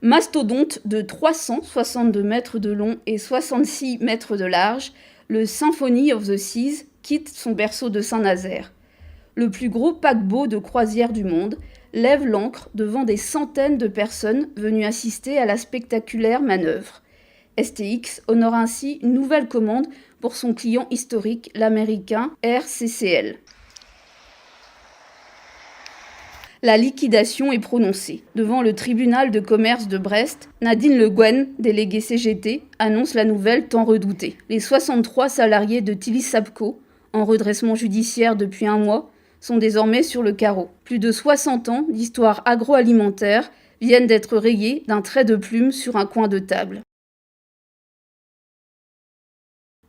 Mastodonte de 362 mètres de long et 66 mètres de large, le Symphony of the Seas quitte son berceau de Saint-Nazaire. Le plus gros paquebot de croisière du monde lève l'ancre devant des centaines de personnes venues assister à la spectaculaire manœuvre. STX honore ainsi une nouvelle commande pour son client historique, l'américain RCCL. La liquidation est prononcée. Devant le tribunal de commerce de Brest, Nadine Le Guen, déléguée CGT, annonce la nouvelle tant redoutée. Les 63 salariés de Tilly Sapco, en redressement judiciaire depuis un mois, sont désormais sur le carreau. Plus de 60 ans d'histoire agroalimentaire viennent d'être rayés d'un trait de plume sur un coin de table.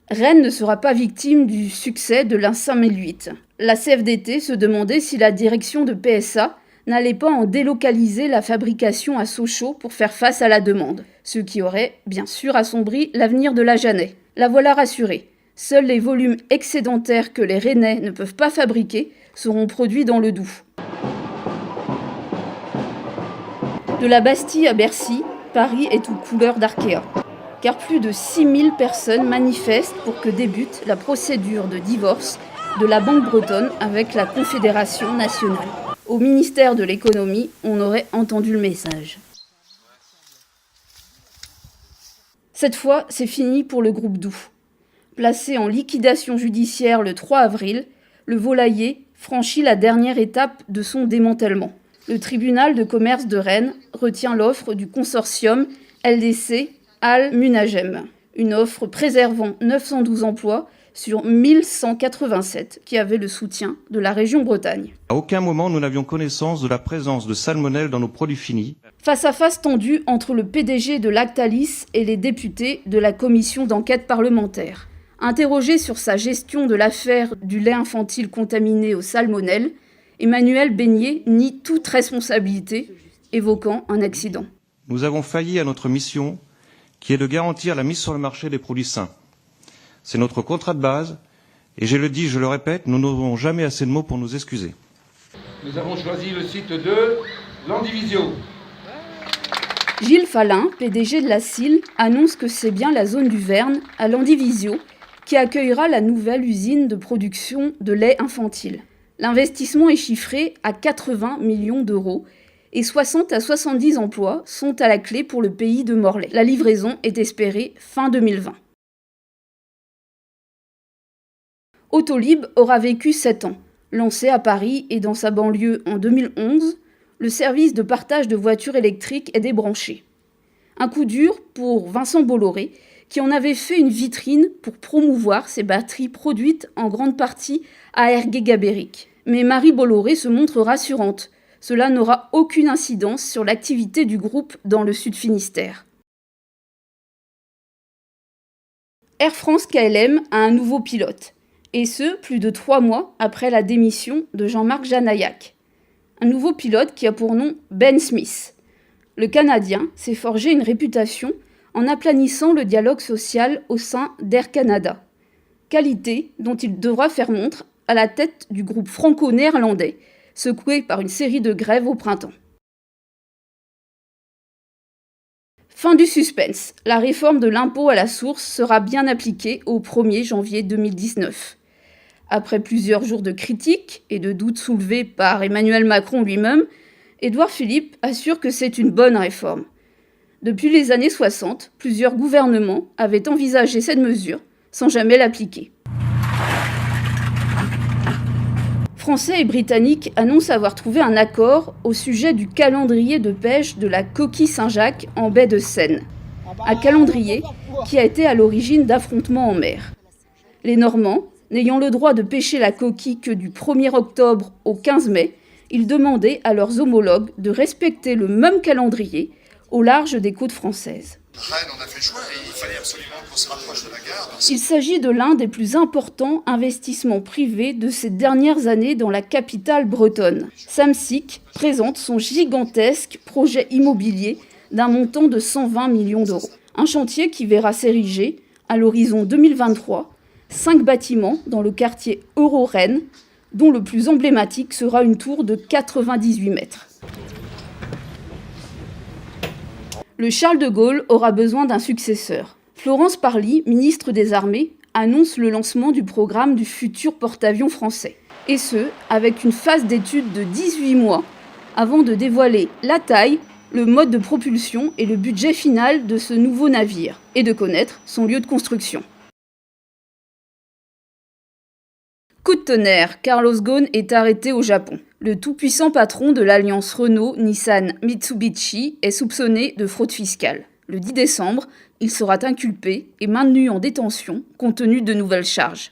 Rennes ne sera pas victime du succès de l'A 5008. La CFDT se demandait si la direction de PSA n'allait pas en délocaliser la fabrication à Sochaux pour faire face à la demande, ce qui aurait, bien sûr, assombri l'avenir de la Jeannet. La voilà rassurée. Seuls les volumes excédentaires que les Rennais ne peuvent pas fabriquer seront produits dans le Doubs. De la Bastille à Bercy, Paris est aux couleurs d'Arkea. Car plus de 6000 personnes manifestent pour que débute la procédure de divorce de la Banque bretonne avec la Confédération nationale. Au ministère de l'économie, on aurait entendu le message. Cette fois, c'est fini pour le groupe Doubs. Placé en liquidation judiciaire le 3 avril, le volailler franchit la dernière étape de son démantèlement. Le tribunal de commerce de Rennes retient l'offre du consortium LDC Al-Munagem, une offre préservant 912 emplois sur 1187 qui avaient le soutien de la région Bretagne. À aucun moment nous n'avions connaissance de la présence de salmonelle dans nos produits finis. Face à face tendu entre le PDG de Lactalis et les députés de la commission d'enquête parlementaire. Interrogé sur sa gestion de l'affaire du lait infantile contaminé au salmonelle, Emmanuel Beignet nie toute responsabilité, évoquant un accident. Nous avons failli à notre mission, qui est de garantir la mise sur le marché des produits sains. C'est notre contrat de base, et je le dis, je le répète, nous n'aurons jamais assez de mots pour nous excuser. Nous avons choisi le site de Landivisio. Gilles Fallin, PDG de la CIL, annonce que c'est bien la zone du Verne, à Landivisio, qui accueillera la nouvelle usine de production de lait infantile. L'investissement est chiffré à 80 millions d'euros et 60 à 70 emplois sont à la clé pour le pays de Morlaix. La livraison est espérée fin 2020. Autolib aura vécu 7 ans. Lancé à Paris et dans sa banlieue en 2011, le service de partage de voitures électriques est débranché. Un coup dur pour Vincent Bolloré, qui en avait fait une vitrine pour promouvoir ses batteries produites en grande partie à Ergué-Gabéric. Mais Marie Bolloré se montre rassurante. Cela n'aura aucune incidence sur l'activité du groupe dans le Sud Finistère. Air France KLM a un nouveau pilote. Et ce, plus de 3 mois après la démission de Jean-Marc Janaillac. Un nouveau pilote qui a pour nom Ben Smith. Le Canadien s'est forgé une réputation en aplanissant le dialogue social au sein d'Air Canada. Qualité dont il devra faire montre à la tête du groupe franco-néerlandais, secoué par une série de grèves au printemps. Fin du suspense. La réforme de l'impôt à la source sera bien appliquée au 1er janvier 2019. Après plusieurs jours de critiques et de doutes soulevés par Emmanuel Macron lui-même, Édouard Philippe assure que c'est une bonne réforme. Depuis les années 60, plusieurs gouvernements avaient envisagé cette mesure sans jamais l'appliquer. Français et Britanniques annoncent avoir trouvé un accord au sujet du calendrier de pêche de la coquille Saint-Jacques en baie de Seine. Un calendrier qui a été à l'origine d'affrontements en mer. Les Normands, n'ayant le droit de pêcher la coquille que du 1er octobre au 15 mai, ils demandaient à leurs homologues de respecter le même calendrier au large des côtes françaises. Rennes en a fait le choix et il fallait absolument qu'on se rapproche de la gare. Il s'agit de l'un des plus importants investissements privés de ces dernières années dans la capitale bretonne. Samsic présente son gigantesque projet immobilier d'un montant de 120 millions d'euros. Un chantier qui verra s'ériger, à l'horizon 2023, 5 bâtiments dans le quartier Euro-Rennes, dont le plus emblématique sera une tour de 98 mètres. Le Charles de Gaulle aura besoin d'un successeur. Florence Parly, ministre des Armées, annonce le lancement du programme du futur porte-avions français. Et ce, avec une phase d'étude de 18 mois, avant de dévoiler la taille, le mode de propulsion et le budget final de ce nouveau navire, et de connaître son lieu de construction. Coup de tonnerre, Carlos Ghosn est arrêté au Japon. Le tout-puissant patron de l'alliance Renault-Nissan-Mitsubishi est soupçonné de fraude fiscale. Le 10 décembre, il sera inculpé et maintenu en détention compte tenu de nouvelles charges.